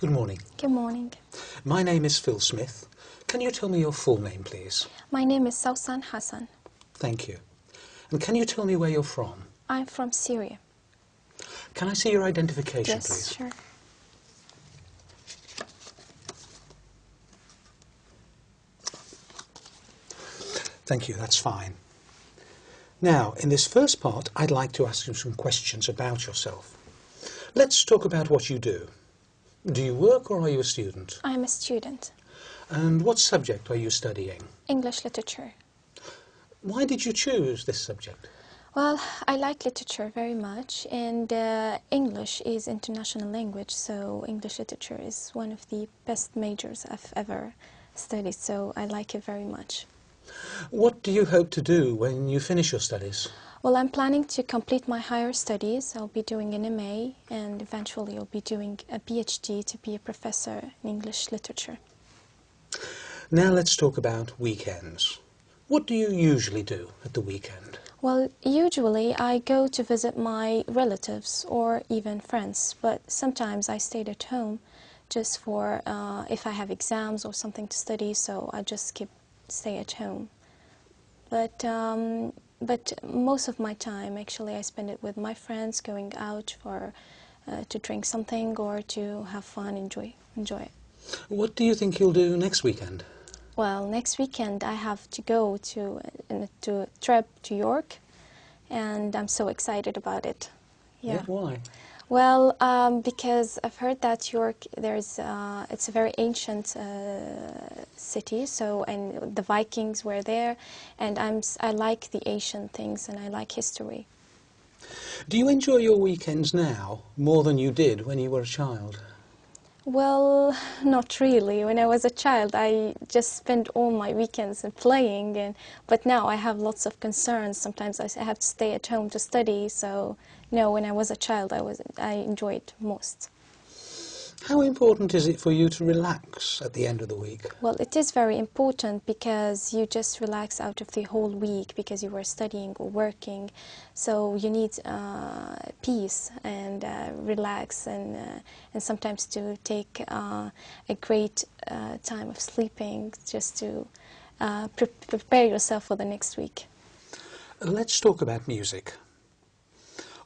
Good morning. Good morning. My name is Phil Smith. Can you tell me your full name, please? My name is Sausan Hassan. Thank you. And can you tell me where you're from? I'm from Syria. Can I see your identification, Yes, please? sure. Thank you, that's fine. Now, in this first part, I'd like to ask you some questions about yourself. Let's talk about what you do. Do you work or are you a student? I'm a student. And what subject are you studying? English literature. Why did you choose this subject? Well, I like literature very much, and English is international language, so English literature is one of the best majors I've ever studied, so I like it very much. What do you hope to do when you finish your studies? Well, I'm planning to complete my higher studies. I'll be doing an MA, and eventually I'll be doing a PhD to be a professor in English literature. Now let's talk about weekends. What do you usually do at the weekend? Well, usually I go to visit my relatives or even friends, but sometimes I stayed at home just for if I have exams or something to study, so I just stay at home. But most of my time, actually, I spend it with my friends, going out for to drink something or to have fun, enjoy it. What do you think you'll do next weekend? Well, next weekend I have to go to a trip to York, and I'm so excited about it. Yeah. Why? Well, because I've heard that York, it's a very ancient city, so, and the Vikings were there, and I like the ancient things and I like history. Do you enjoy your weekends now more than you did when you were a child? Well, not really. When I was a child, I just spent all my weekends playing, but now I have lots of concerns. Sometimes I have to stay at home to study, so no, when I was a child, I enjoyed it most. How important is it for you to relax at the end of the week? Well, it is very important because you just relax out of the whole week because you were studying or working. So you need peace and relax and sometimes to take a great time of sleeping just to prepare yourself for the next week. Let's talk about music.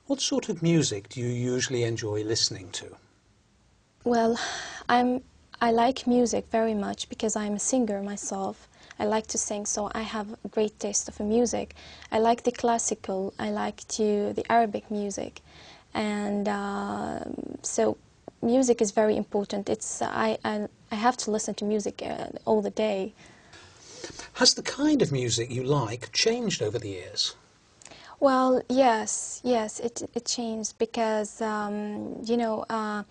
What sort of music do you usually enjoy listening to? Well, I like music very much because I'm a singer myself. I like to sing, so I have a great taste of music. I like the classical, I like the Arabic music, and so music is very important. I have to listen to music all the day. Has the kind of music you like changed over the years? Well, yes, it changed because, I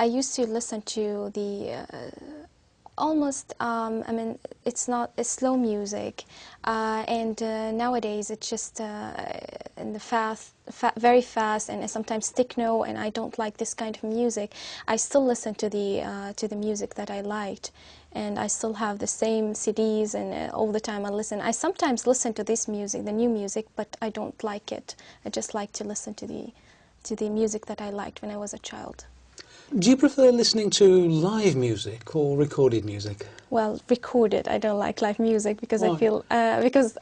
used to listen to the almost, I mean, it's slow music, and nowadays it's just in the very fast, and sometimes techno, and I don't like this kind of music. I still listen to the music that I liked, and I still have the same CDs, and all the time I listen. I sometimes listen to this music, the new music, but I don't like it. I just like to listen to the music that I liked when I was a child. Do you prefer listening to live music or recorded music? Well, recorded. I don't like live music because Why?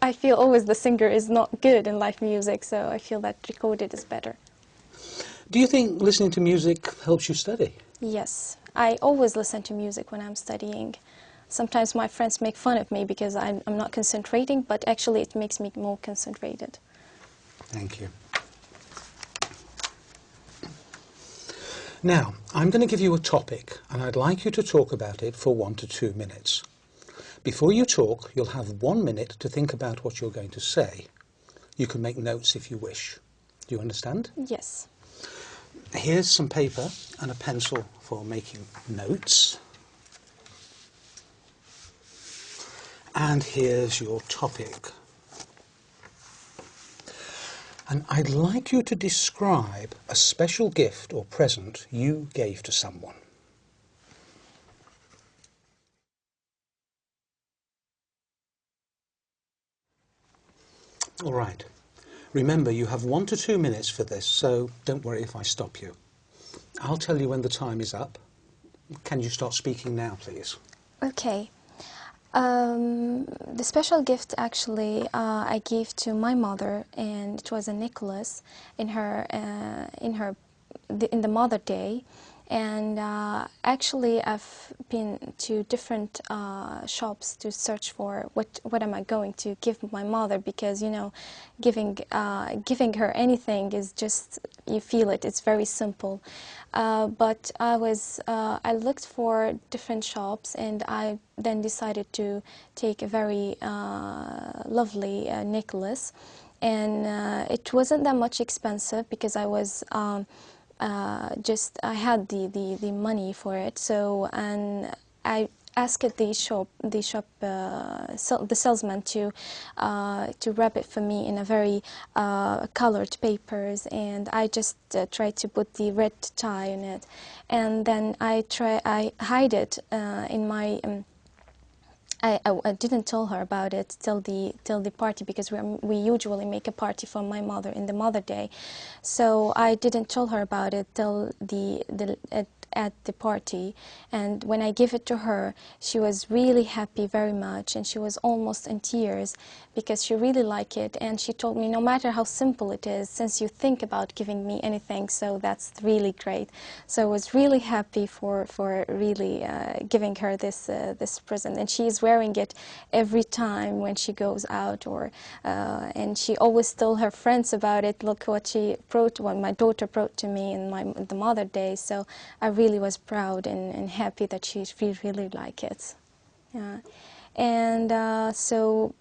I feel always the singer is not good in live music, so I feel that recorded is better. Do you think listening to music helps you study? Yes, I always listen to music when I'm studying. Sometimes my friends make fun of me because I'm not concentrating, but actually it makes me more concentrated. Thank you. Now, I'm going to give you a topic, and I'd like you to talk about it for 1 to 2 minutes. Before you talk, you'll have 1 minute to think about what you're going to say. You can make notes if you wish. Do you understand? Yes. Here's some paper and a pencil for making notes. And here's your topic. And I'd like you to describe a special gift or present you gave to someone. All right. Remember, you have 1 to 2 minutes for this, so don't worry if I stop you. I'll tell you when the time is up, Can you start speaking now, please? Okay. The special gift actually I gave to my mother, and it was a necklace in the Mother Day. And actually, I've been to different shops to search for what am I going to give my mother, because you know, giving her anything is just, you feel it. It's very simple. But I looked for different shops, and I then decided to take a very lovely necklace, and it wasn't that much expensive because I was. I had the money for it, so, and I asked the salesman to wrap it for me in a very colored papers, and I just tried to put the red tie on it, and then I hide it in my. I didn't tell her about it till the party, because we usually make a party for my mother in the Mother Day, so I didn't tell her about it till at the party. And when I gave it to her, she was really happy very much, and she was almost in tears because she really liked it. And she told me, no matter how simple it is, since you think about giving me anything, so that's really great. So I was really happy for really giving her this present, and she is wearing it every time when she goes out, or and she always tell her friends about it. Look what my daughter brought to me in the Mother Day. So I really was proud and happy that she really like it. Yeah. And so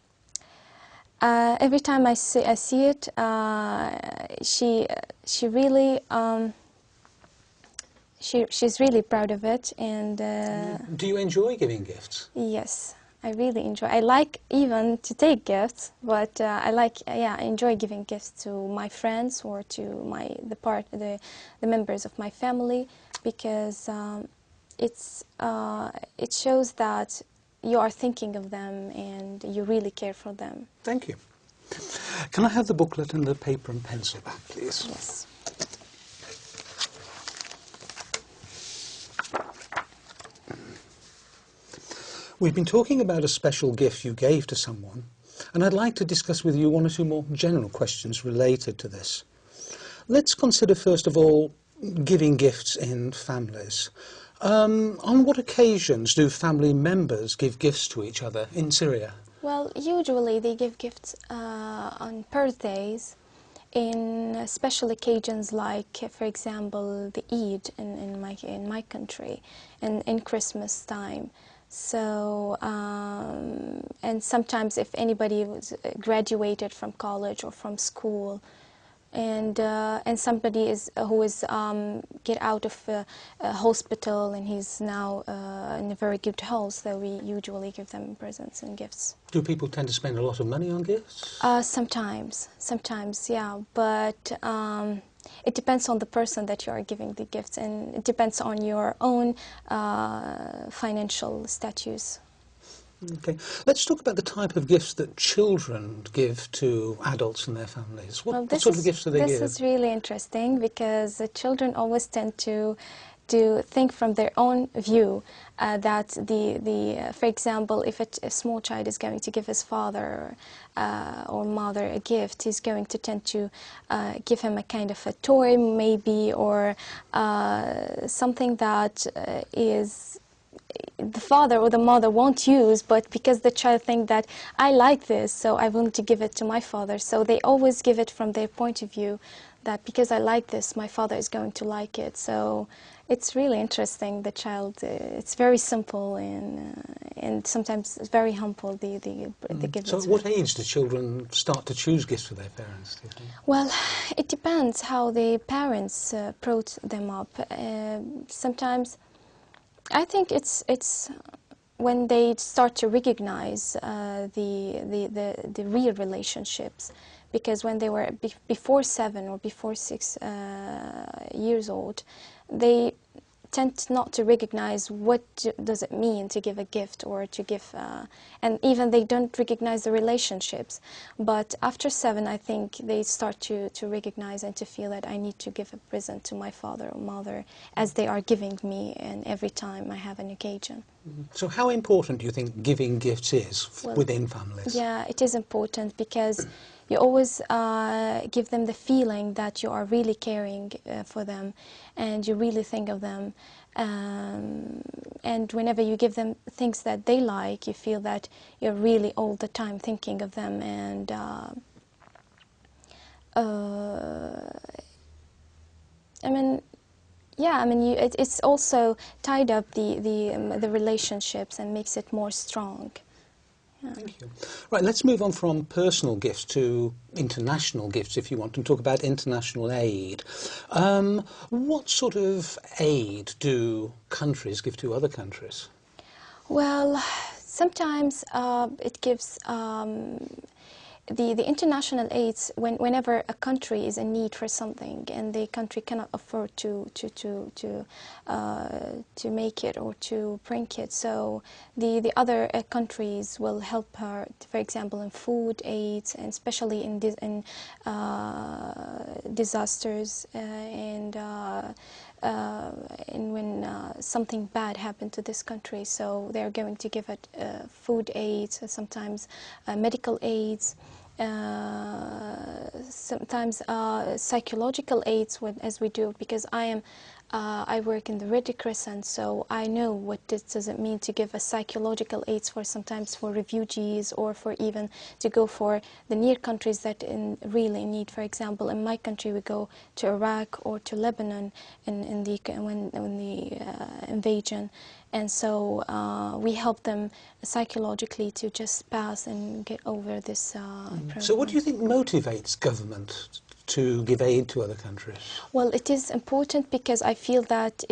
every time I see it, she really she's really proud of it. And Do you enjoy giving gifts? yes, I really enjoy. I like even to take gifts, but I enjoy giving gifts to my friends or to the members of my family, because it shows that you are thinking of them and you really care for them. Thank you. Can I have the booklet and the paper and pencil back, please? Yes. We've been talking about a special gift you gave to someone, and I'd like to discuss with you one or two more general questions related to this. Let's consider first of all giving gifts in families. On what occasions do family members give gifts to each other in Syria? Well, usually they give gifts on birthdays, in special occasions like, for example, the Eid in my country, and in Christmas time. So, and sometimes if anybody was graduated from college or from school, and somebody who is get out of a hospital and he's now in a very good health, so we usually give them presents and gifts. Do people tend to spend a lot of money on gifts? Sometimes, yeah, but it depends on the person that you are giving the gifts, and it depends on your own financial status. Okay, let's talk about the type of gifts that children give to adults and their families. What sort of gifts do they give? This is really interesting, because children always tend to think from their own view, that for example, if a small child is going to give his father or mother a gift, he's going to tend to give him a kind of a toy maybe, or something that is the father or the mother won't use, but because the child thinks that I like this, so I want to give it to my father. So they always give it from their point of view, that because I like this, my father is going to like it. So it's really interesting. The child, it's very simple, and sometimes it's very humble. The gifts. So at what age do children start to choose gifts for their parents, do you think? Well, it depends how the parents brought them up. Sometimes I think it's when they start to recognize the real relationships, because when they were before 7 or before 6 years old, they tend not to recognize what does it mean to give a gift or to give, and even they don't recognize the relationships. But after 7, I think they start to recognize and to feel that I need to give a present to my father or mother as they are giving me, and every time I have an occasion. So how important do you think giving gifts is within families? Yeah, it is important because you always give them the feeling that you are really caring for them and you really think of them. And whenever you give them things that they like, you feel that you're really all the time thinking of them. And I mean, yeah, I mean, it's also tied up the relationships and makes it more strong. Yeah. Thank you. Right, let's move on from personal gifts to international gifts, if you want, and talk about international aid. What sort of aid do countries give to other countries? Well, sometimes it gives the international aids whenever a country is in need for something and the country cannot afford to make it or to bring it, so the other countries will help her, for example, in food aids, and especially in disasters and when something bad happened to this country, so they're going to give it food aids, sometimes medical aids, sometimes psychological aids, as we do, because I work in the Red Crescent, so I know what does it mean to give a psychological aids for sometimes for refugees or for even to go for the near countries that really need. For example, in my country, we go to Iraq or to Lebanon when the invasion, and so we help them psychologically to just pass and get over this problem. So what do you think motivates government to give aid to other countries? Well, it is important because I feel that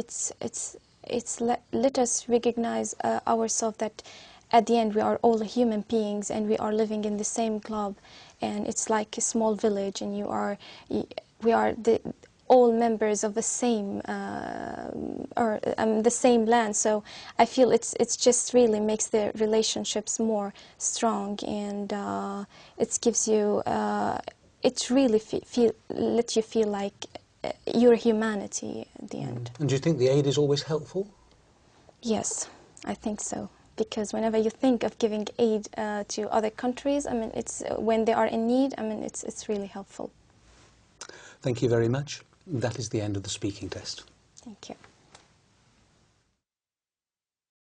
let us recognize ourselves that at the end we are all human beings and we are living in the same club, and it's like a small village, and we are all members of the same the same land. So I feel it's just really makes the relationships more strong, and it gives you it really lets you feel like your humanity at the end. And do you think the aid is always helpful? Yes, I think so. Because whenever you think of giving aid to other countries, I mean, it's when they are in need, I mean, it's really helpful. Thank you very much. That is the end of the speaking test. Thank you.